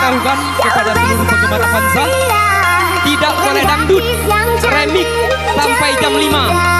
taruhkan kepada seluruh penggemar Avanza. Tidak boleh dangdut remix sampai jam 5.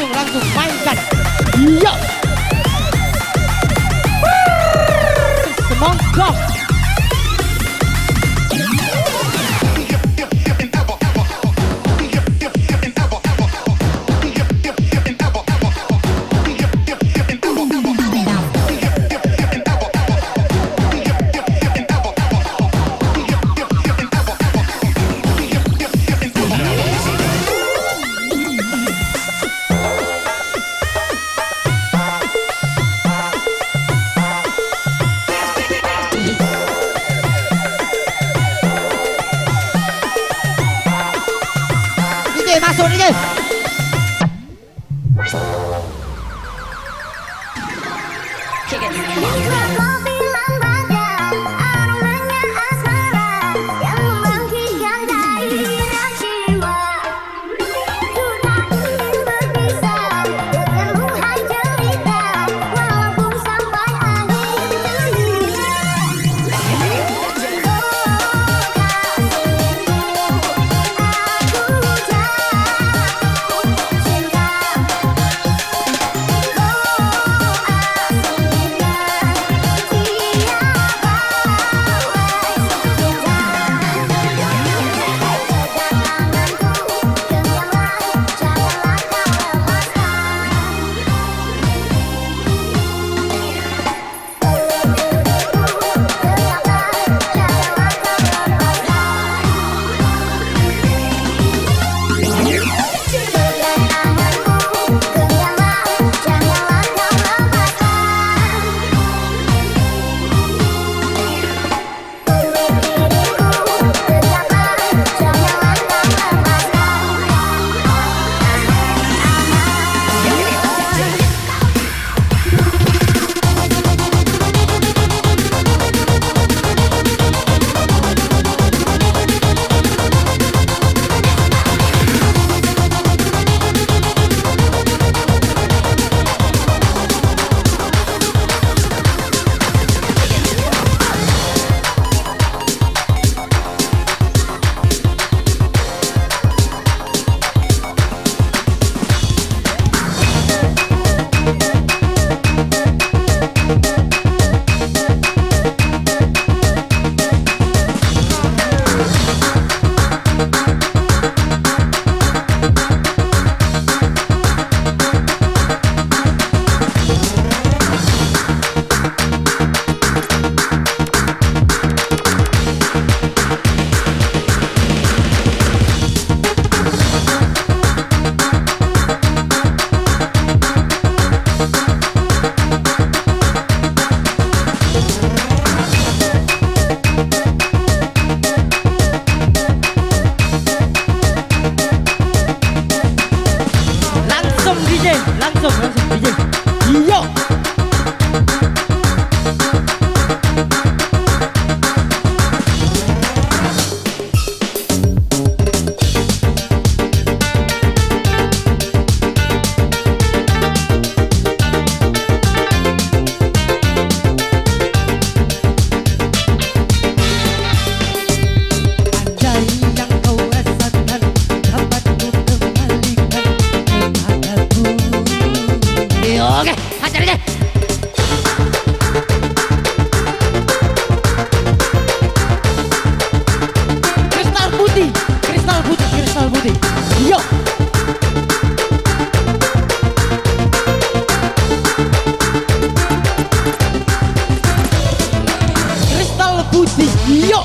Langsung mainkan. Yo. Semoga. Masuk ni je. aja. Kristal putih, kristal putih, kristal putih. Yo. Kristal putih, yo.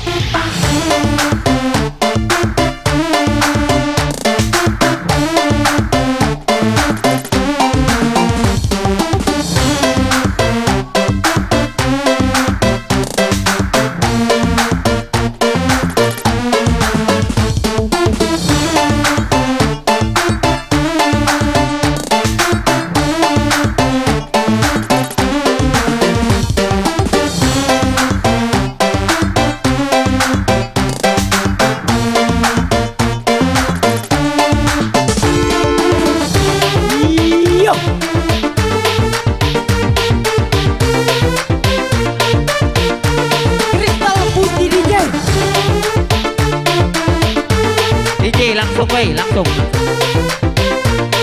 langsung weh, langsung.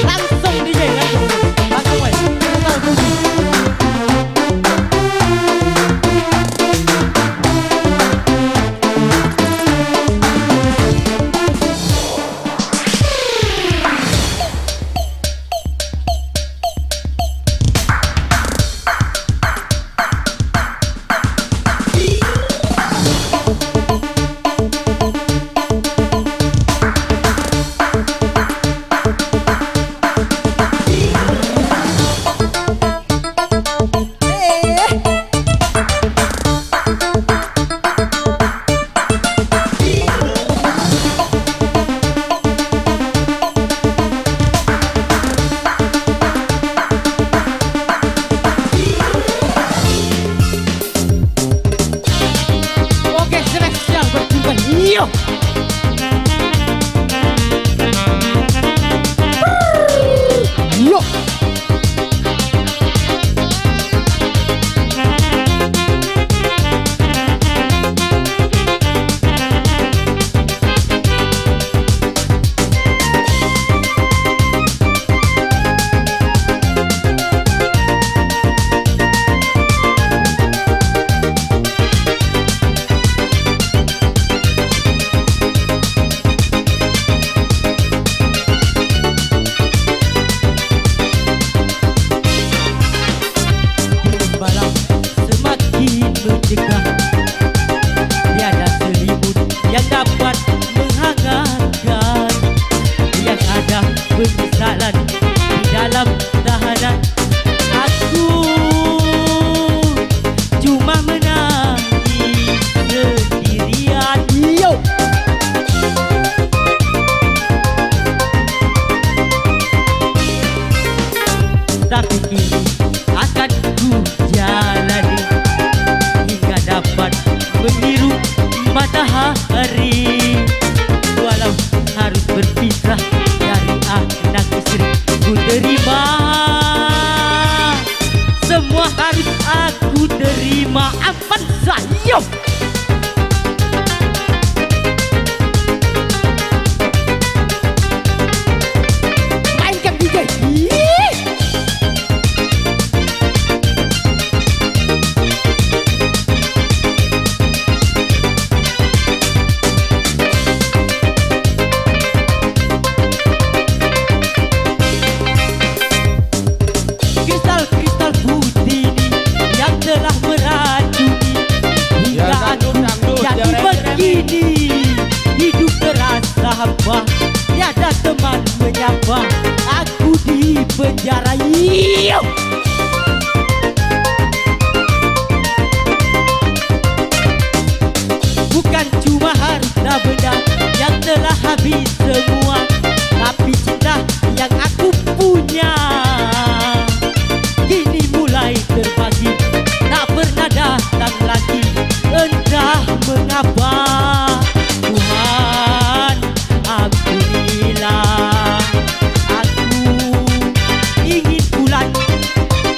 Langsung DJ, langsung weh. Kristal putih. Yo. Yo. Mencegah tiada selimut yang dapat menghangatkan, yang ada penyesalan di dalam tahanan. Aku cuma menangis sendirian. Yo. Tapi kini akan ku jalani hingga dapat meniru matahari, walau harus berpisah dari anak istri. Ku terima, semua harus aku terima. Aman sayo. Mainkan DJ. Kristal putih yang telah meracuni hingga aku jadi begini. Hidup terasa hampa, tiada teman menyapa. Aku di penjara. Yo. Bukan cuma harta benda yang telah habis semua, tapi cinta yang aku punya kini mulai terbagi, tak pernah datang lagi. Entah mengapa Tuhan ampunilah, aku ingin pulang.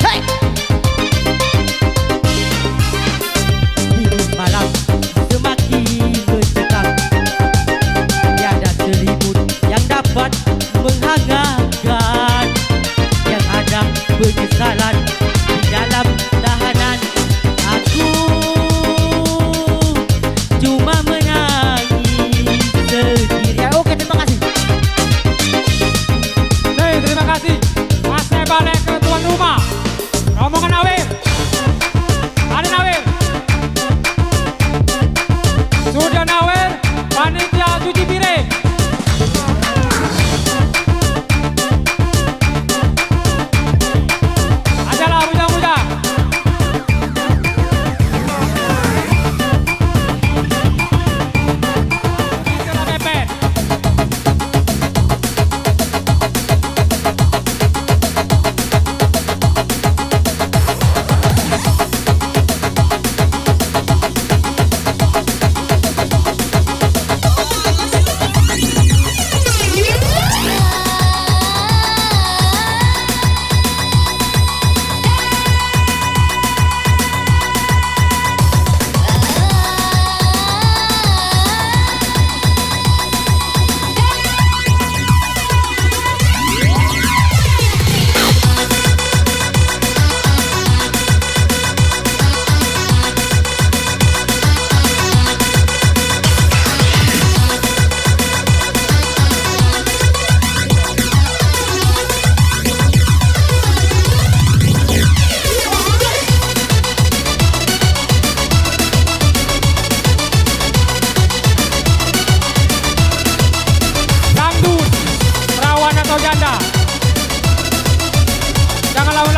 Hey! Dingin malam semakin mencekam, tiada selimut yang dapat menghangatkan, yang ada penyesalan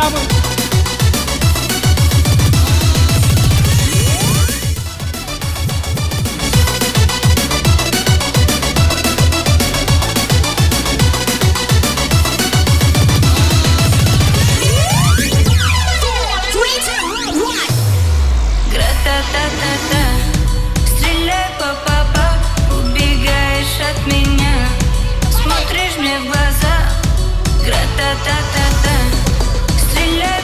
irama. Гра-та-та-та-та, стреляй, па-па-па, убегаешь от меня, смотришь мне в глаза. Гра-та-та-та-та, стреляй,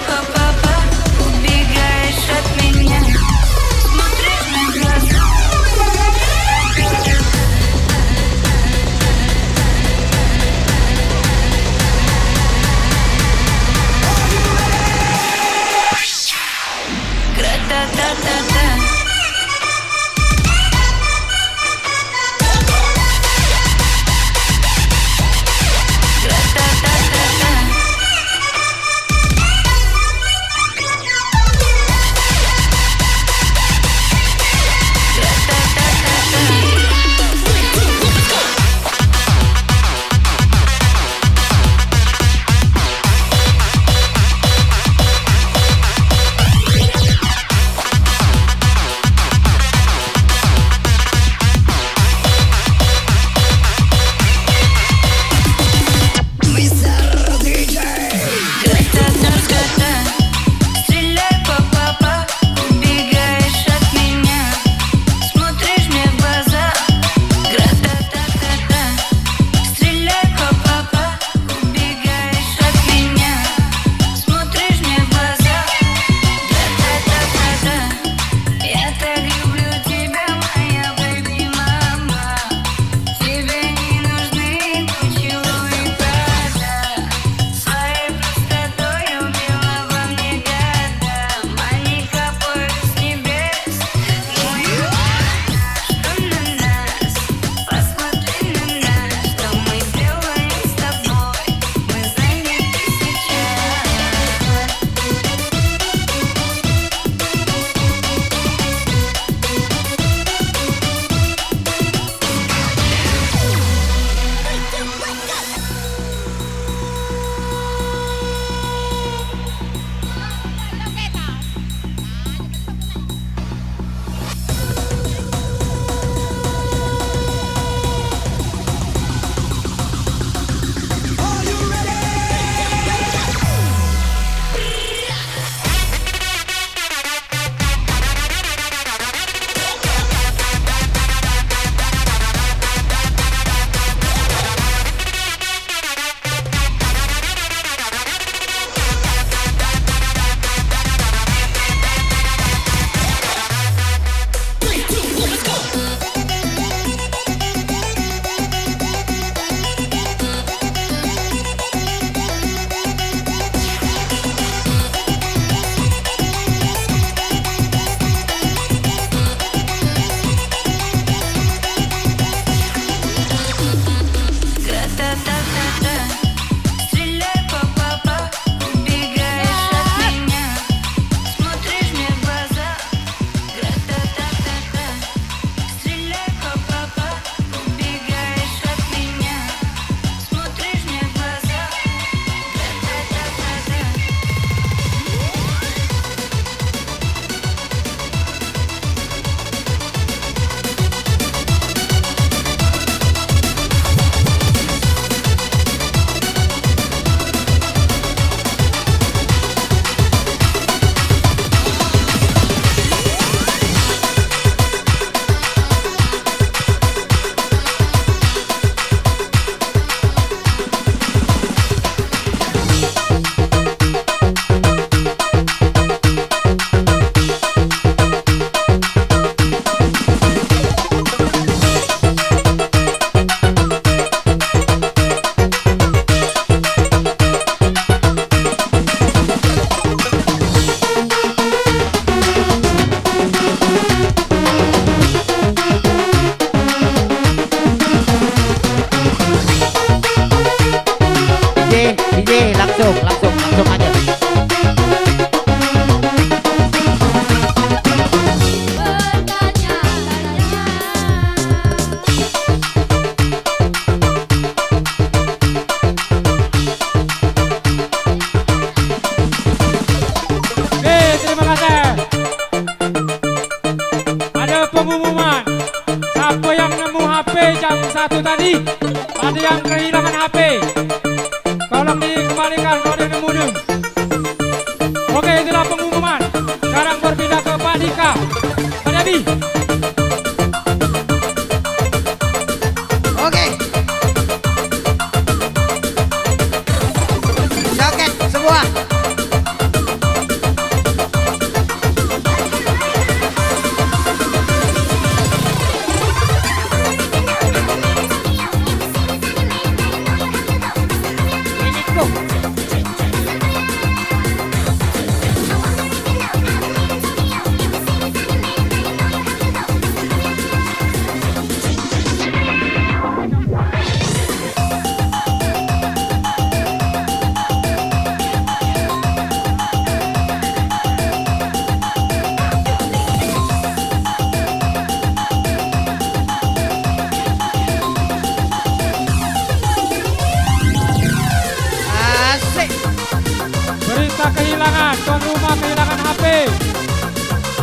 kehilangan, tuan rumah kehilangan HP.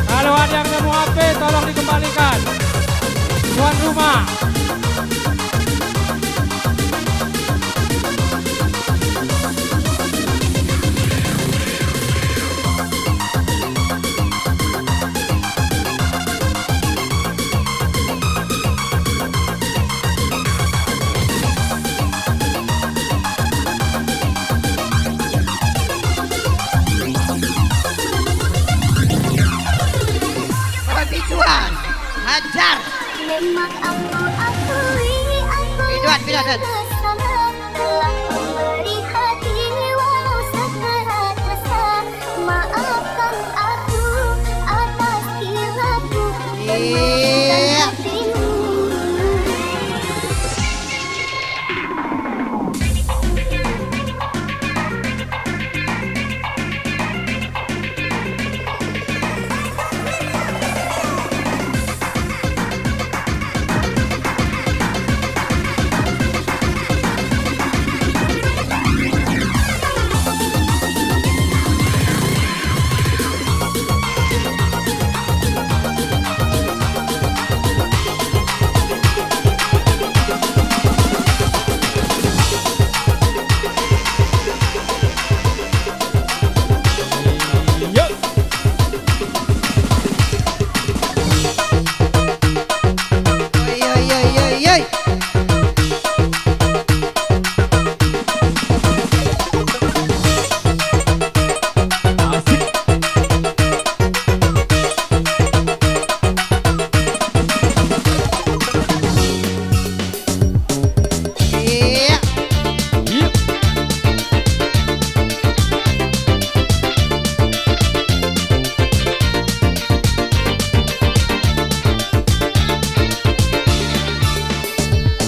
Kalau ada yang nemu HP, tolong dikembalikan. Tuan rumah. Hajar. Memang aku akui aku bersama telah memberi hati walau sekerat rasa. Maafkan aku atas kilapku dan hatimu.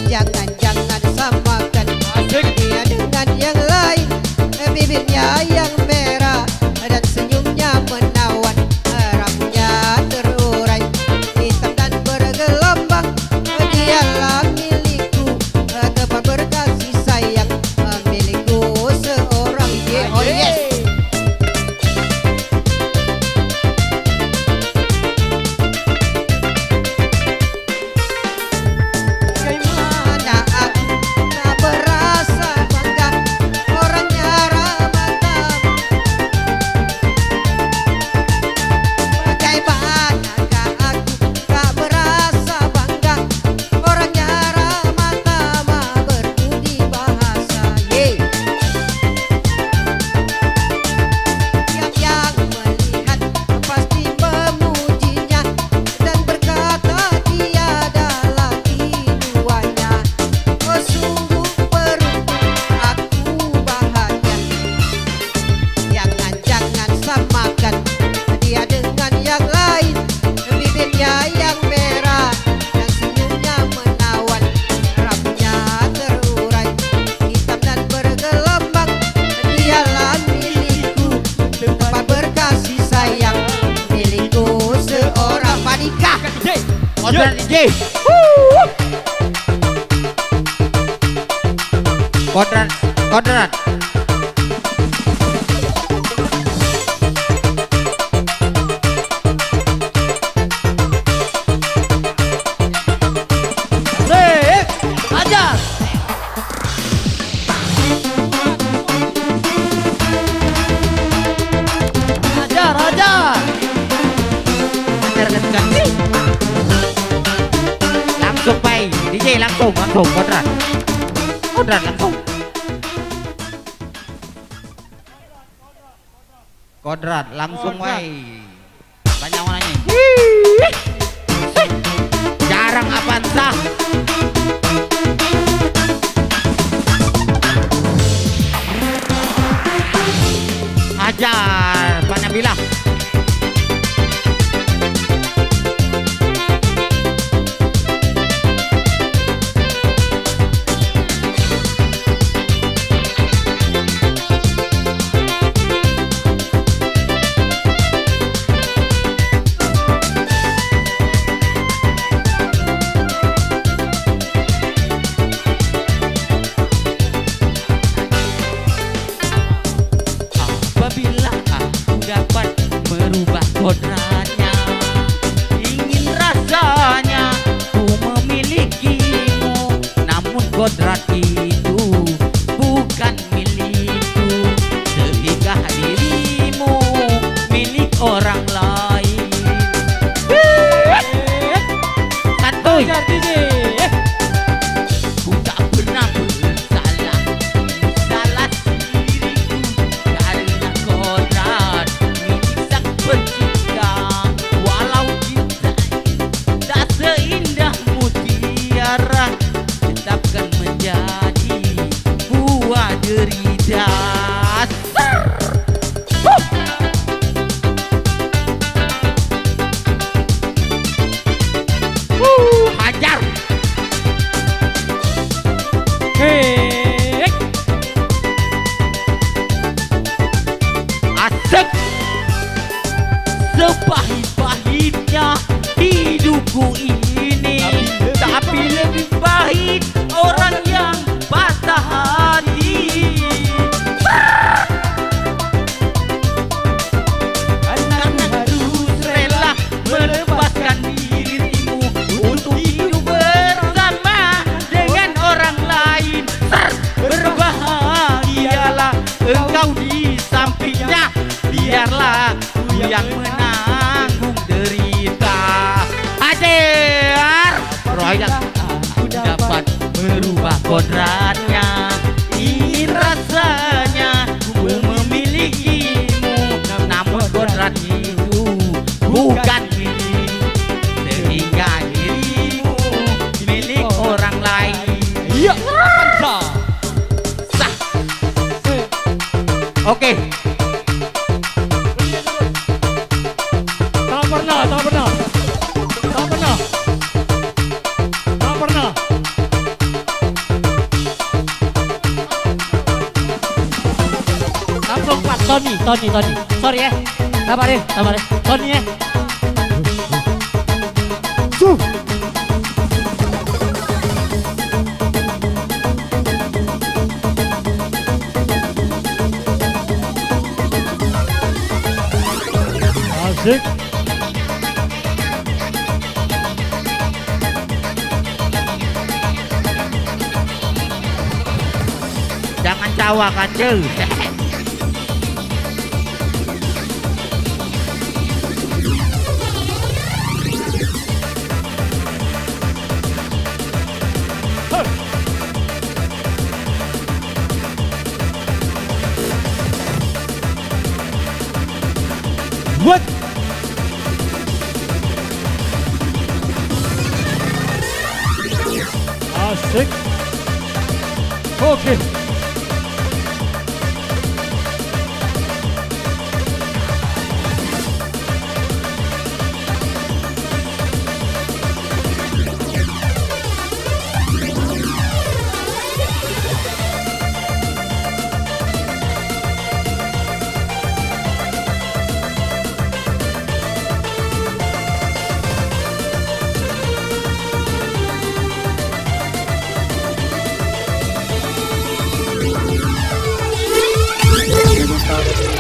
Jangan-jangan samakan dia dengan yang lain. Bibirnya yang merah dan senyumnya menawan, rambutnya terurai hitam dan bergelombang. Dialah milikku, tempat berkasih sayang, milikku seorang. Oh yes. Kodrat DJ. Kodrat. Hajar. Langsung baik DJ, langsung Kodrat langsung. Kodrat langsung baik. Banyak warnanya. Jarang Avanza. Hajar Pak Nabila. Apabila kodratnya. Ingin rasanya ku memilikimu, namun kodrat itu bukan milikku. Sehingga dirimu milik orang lain. Santuy. Ajar DJ. Ku tak pernah bersalah, salah diriku karena kodrat milik sang pencipta. Walau cinta tak seindah mutiara, tetapkan menjadi buah derita. Hajar. Hei. Asik. Sepahit-pahitnya hidupku ini, tapi lebih pahit orang yang patah hati. Karena harus rela melepaskan dirimu untuk hidup bersama dengan orang lain. Berbahagialah engkau di sampingnya, biarlah ku yang menanggung derita. Hajar Royal dapat merubah kodratnya. Ingin rasanya ku memilikimu, namun kodrat itu bukan milik. Sehingga dirimu milik orang lain. Iya, Avanza. Sah. Oke. Tak pernah. Langsung Pak Tony. Sorry ya. Sabar deh. Tony ya. Asik. Jangan cawa kacau. What? Asik. Oke.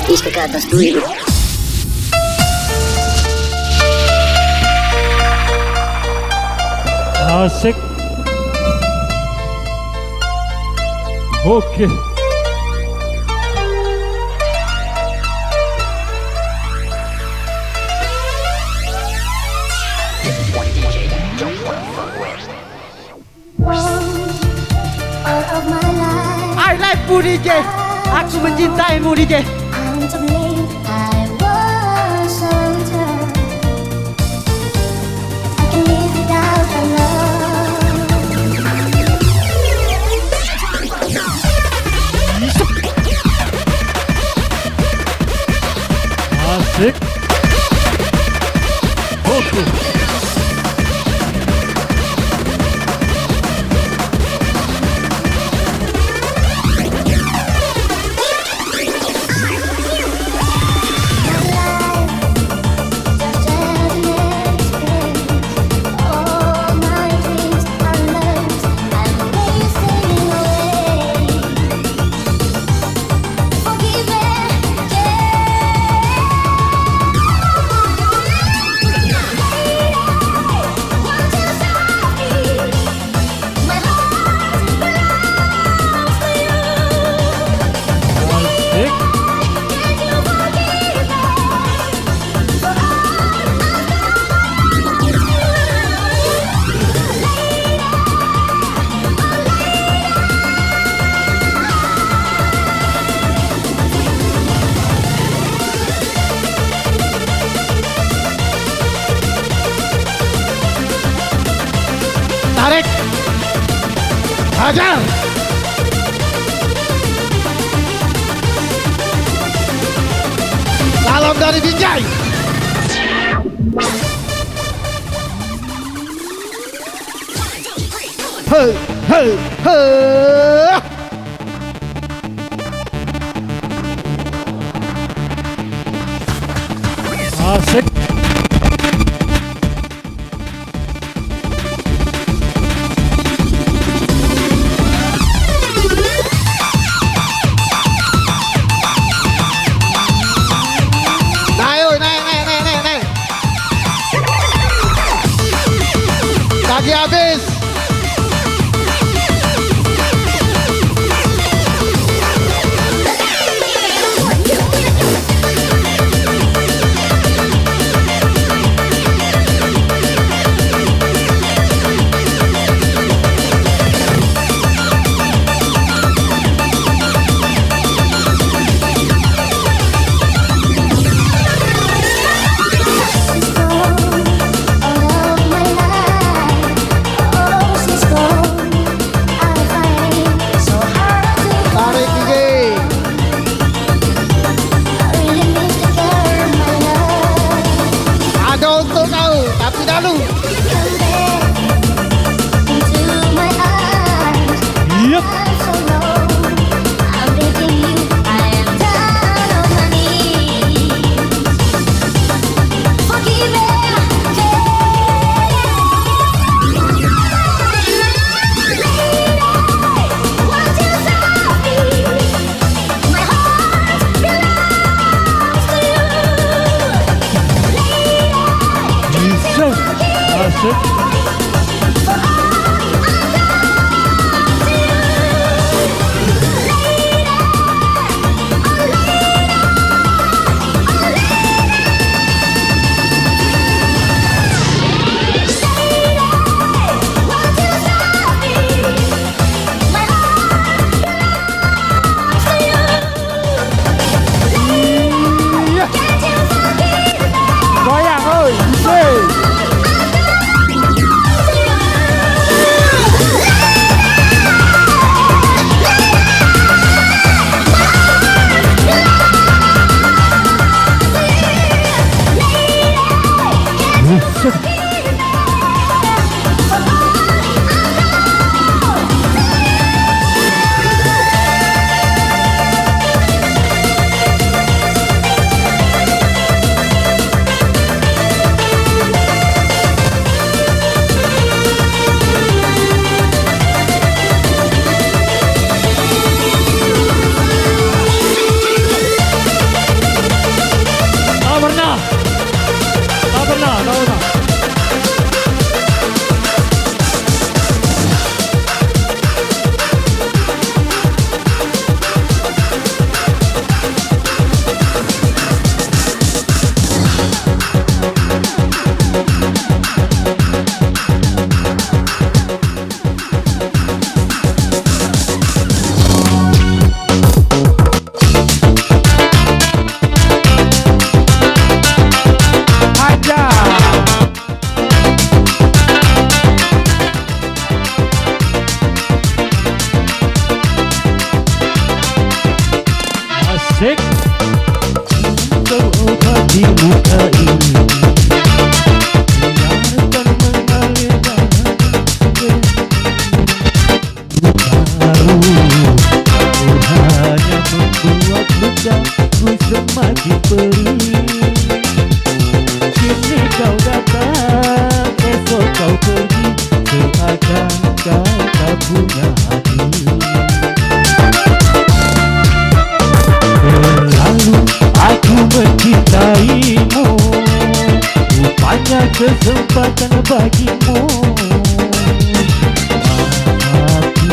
Isca ke atas dulu. Asik. Oke. All of my life I like you DJ. Aku mencintaimu DJ. I'm to blame, I was unturned. I can live without a love. Asik. Oke. Tarik. Hajar. Salam dari Binjai. He, he, he. Asik. Naik. Lagi habis. Asik. Kau obat di muka ini, biarkan mengalir dalam tahu kau hanya membuat lukaku semakin perih. Kini kau datang, esok kau pergi, seakan kau tak punya hati. Lalu aku mencintaimu, rupanya kesempatan bagimu. Aku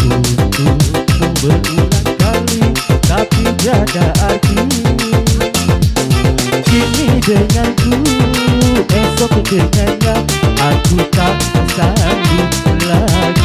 untuk berulang kali, tapi tiada arti. Kini denganku, esok dengannya, aku tak sanggup lagi.